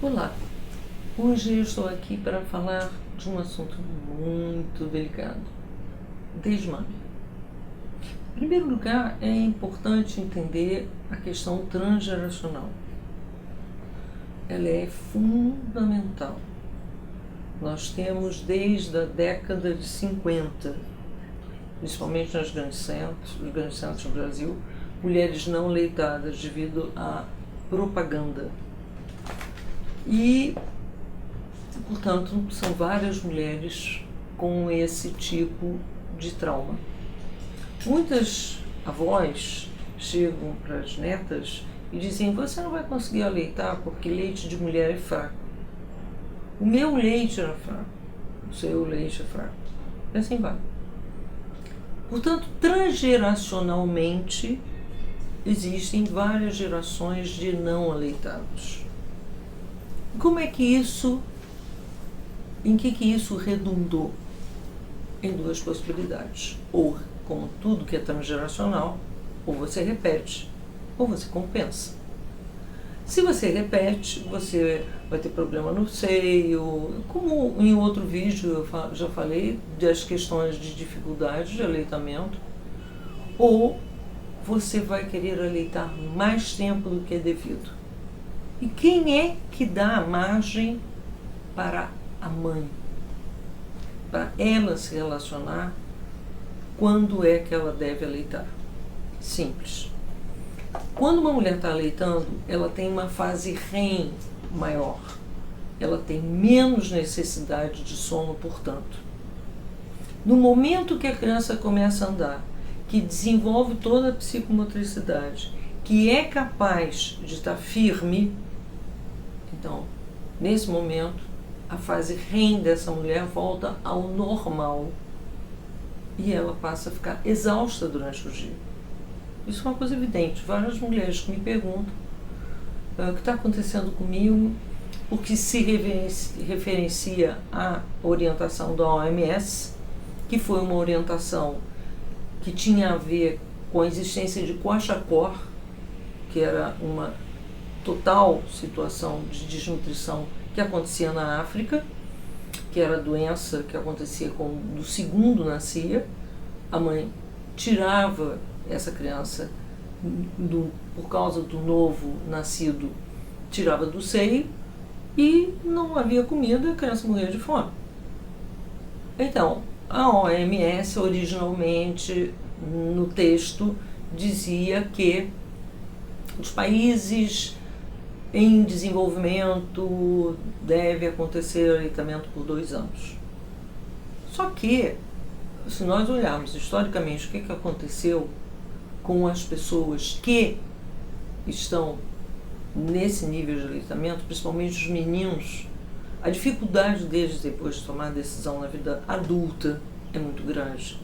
Olá, hoje eu estou aqui para falar de um assunto muito delicado: desmame. Em primeiro lugar, é importante entender a questão transgeracional. Ela é fundamental. Nós temos desde a década de 50, principalmente nos grandes centros do Brasil, mulheres não leitadas devido à propaganda. E, portanto, são várias mulheres com esse tipo de trauma. Muitas avós chegam para as netas e dizem: você não vai conseguir aleitar porque leite de mulher é fraco. O meu leite era fraco, o seu leite é fraco. E assim vai. Portanto, transgeracionalmente, existem várias gerações de não aleitados. Como é que isso, em que isso redundou? Em duas possibilidades: ou, como tudo que é transgeracional, ou você repete, ou você compensa. Se você repete, você vai ter problema no seio, como em outro vídeo eu já falei das questões de dificuldade de aleitamento, ou você vai querer aleitar mais tempo do que é devido. E quem é que dá a margem para a mãe? Para ela se relacionar quando é que ela deve aleitar? Simples. Quando uma mulher está aleitando, ela tem uma fase REM maior. Ela tem menos necessidade de sono, portanto. No momento que a criança começa a andar, que desenvolve toda a psicomotricidade, que é capaz de estar firme, então, nesse momento, a fase REM dessa mulher volta ao normal e ela passa a ficar exausta durante o dia. Isso é uma coisa evidente. Várias mulheres que me perguntam o que está acontecendo comigo, porque se referencia à orientação da OMS, que foi uma orientação que tinha a ver com a existência de kwashiorkor, que era uma total situação de desnutrição que acontecia na África, que era a doença que acontecia quando o segundo nascia. A mãe tirava essa criança por causa do novo nascido, tirava do seio e não havia comida, a criança morria de fome. Então, a OMS originalmente no texto dizia que os países em desenvolvimento deve acontecer aleitamento por 2 anos. Só que, se nós olharmos historicamente o que aconteceu com as pessoas que estão nesse nível de aleitamento, principalmente os meninos, a dificuldade deles depois de tomar a decisão na vida adulta é muito grande.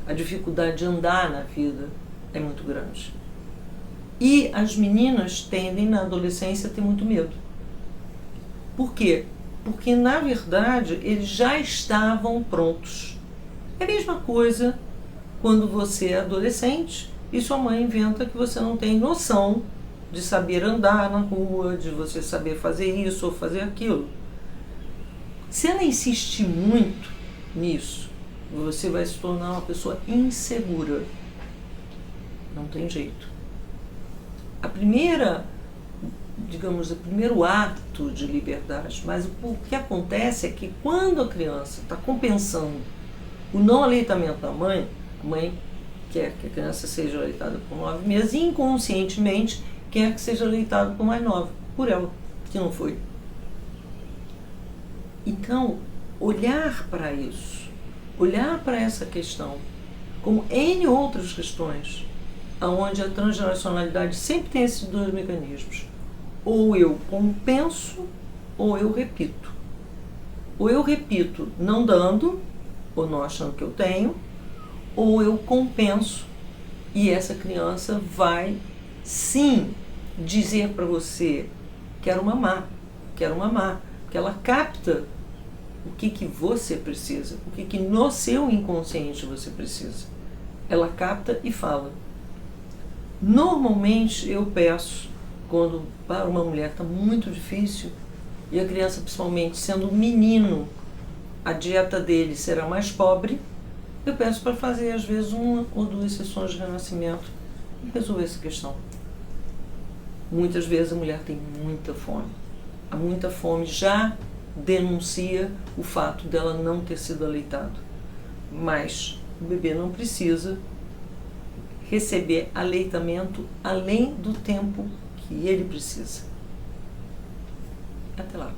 A dificuldade de andar na vida é muito grande. E as meninas tendem, na adolescência, a ter muito medo. Por quê? Porque, na verdade, eles já estavam prontos. É a mesma coisa quando você é adolescente e sua mãe inventa que você não tem noção de saber andar na rua, de você saber fazer isso ou fazer aquilo. Se ela insistir muito nisso, você vai se tornar uma pessoa insegura. Não tem jeito. O primeiro ato de liberdade, mas o que acontece é que quando a criança está compensando o não aleitamento da mãe, a mãe quer que a criança seja aleitada por 9 meses e inconscientemente quer que seja aleitada por mais 9, por ela, que não foi. Então, olhar para isso, olhar para essa questão, como N outras questões, onde a transgeracionalidade sempre tem esses 2 mecanismos. Ou eu compenso, ou eu repito. Ou eu repito não dando, ou não achando que eu tenho, ou eu compenso e essa criança vai sim dizer para você: quero mamar, porque ela capta o que você precisa, o que no seu inconsciente você precisa. Ela capta e fala. Normalmente eu peço, quando para uma mulher está muito difícil, e a criança, principalmente sendo um menino, a dieta dele será mais pobre, eu peço para fazer às vezes 1 ou 2 sessões de renascimento e resolver essa questão. Muitas vezes a mulher tem muita fome. A muita fome já denuncia o fato dela não ter sido aleitada. Mas o bebê não precisa receber aleitamento além do tempo que ele precisa. Até lá.